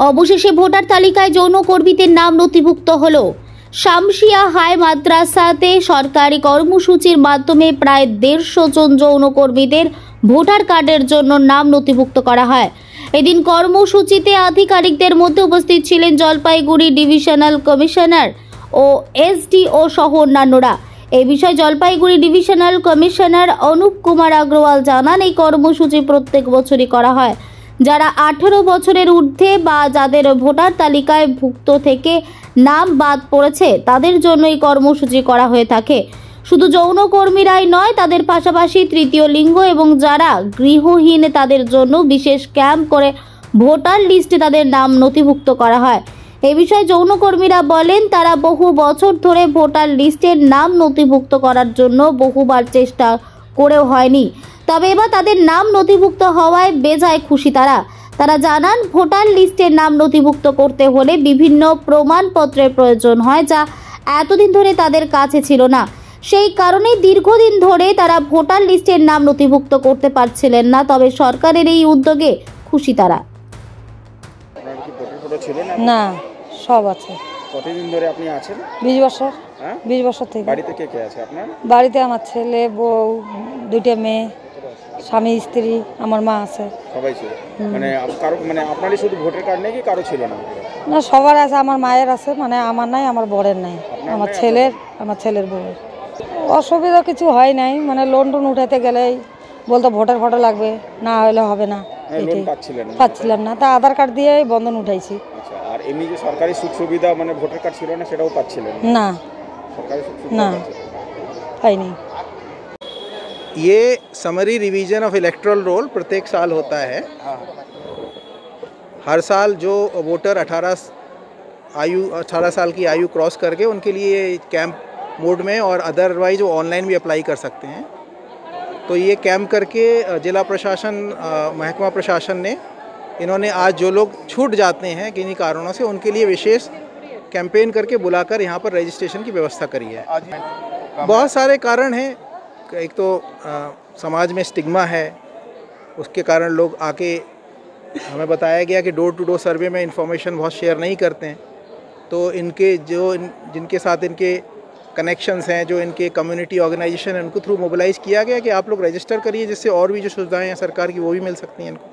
অবশেষে ভোটার তালিকায় যৌন কর্মীদের নাম নথিভুক্ত হলো। শামসিয়া হাই মাদ্রাসাতে সরকারি কর্মসূচির মাধ্যমে প্রায় 150 জন যৌন কর্মীদের ভোটার কার্ডের জন্য নাম নথিভুক্ত করা হয়। এদিন কর্মসূচিতে আধিকারিকদের মধ্যে উপস্থিত ছিলেন জলপাইগুড়ি ডিভিশনাল কমিশনার ও এসডিও সহ অন্যান্যরা। এই বিষয়ে জলপাইগুড়ি ডিভিশনাল কমিশনার অনুপ কুমার আগরওয়াল জানান, এই কর্মসূচি প্রত্যেক বছরই করা হয়। যারা 18 বছরের ঊর্ধ্বে বা যাদের ভোটার তালিকায় ভুক্ত থেকে নাম বাদ পড়েছে তাদের জন্য এই কর্মসূচি করা হয়ে থাকে। শুধু যৌনকর্মীরাই নয়, তাদের পাশাপাশি তৃতীয় লিঙ্গ এবং যারা গৃহহীন তাদের জন্য বিশেষ ক্যাম্প করে ভোটার লিস্টে তাদের নাম নথিভুক্ত করা হয়। এ বিষয়ে যৌনকর্মীরা বলেন, তারা বহু বছর ধরে ভোটার লিস্টের নাম নথিভুক্ত করার জন্য বহুবার চেষ্টা করেও হয়নি, তবে এবার তাদের নাম নথিভুক্ত হওয়ায় বেজায় খুশি তারা জানান, ভোটার লিস্টের নাম নথিভুক্ত করতে হলে বিভিন্ন প্রমাণপত্রের প্রয়োজন হয়, যা এতদিন ধরে তাদের কাছে ছিল না। সেই কারণে দীর্ঘদিন ধরে তারা ভোটার লিস্টের নাম নথিভুক্ত করতে পারছিলেন না, তবে সরকারের এই উদ্যোগে খুশি তারা। না, সব আছে। কতদিন ধরে আপনি আছেন? 20 বছর। 20 বছর থেকে। বাড়িতে কে কে আছে আপনার? বাড়িতে আমার ছেলে, বউ, 2টা মেয়ে, স্বামী, স্ত্রী, আমার মা আছে। সবাই ছিল? মানে কারো, মানে আপনারই শুধু ভোটার কার্ড নেই কি কারো ছিল না? না, সবার আছে। আমার মায়ের আছে, মানে আমার নাই, আমার বরের নাই, আমার ছেলের বউয়ের। অসুবিধা কিছু হয় নাই, মানে লোন টোন উঠাতে গেলেই বলতো ভোটার ফটো লাগবে, না হলে হবে না। পাচ্ছিলাম না, তা আধার কার্ড দিয়ে বন্ধন উঠাইছি। আচ্ছা, আর এমনি যে সরকারি সুযোগ সুবিধা মানে ভোটার কার্ড ছিল না সেটাও পাচ্ছিলেন না? সরকারি সুযোগ না, পাইনি। ये summary revision of electoral roll प्रत्येक साल होता है। हर साल जो वोटर 18 साल की आयु क्रॉस करके उनके लिए कैंप मोड में और अदरवाइज वो ऑनलाइन भी अप्लाई कर सकते हैं। तो ये कैंप करके जिला प्रशासन, महकमा प्रशासन ने इन्होंने आज जो लोग छूट जाते हैं किन्हीं कारणों से उनके लिए विशेष कैंपेन करके बुलाकर यहाँ पर रजिस्ट्रेशन की व्यवस्था करी है। बहुत सारे कारण हैं। एक तो समाज में स्टिग्मा है, उसके कारण लोग आके, हमें बताया गया कि डोर टू डोर सर्वे में इंफॉर्मेशन बहुत शेयर नहीं करते हैं। तो इनके जिनके साथ इनके कनेक्शंस हैं, जो इनके कम्युनिटी ऑर्गेनाइजेशन है, उनको थ्रू मोबिलाइज़ किया गया कि आप लोग रजिस्टर करिए, जिससे और भी जो सुविधाएं हैं सरकार की वो भी मिल सकती हैं इनको।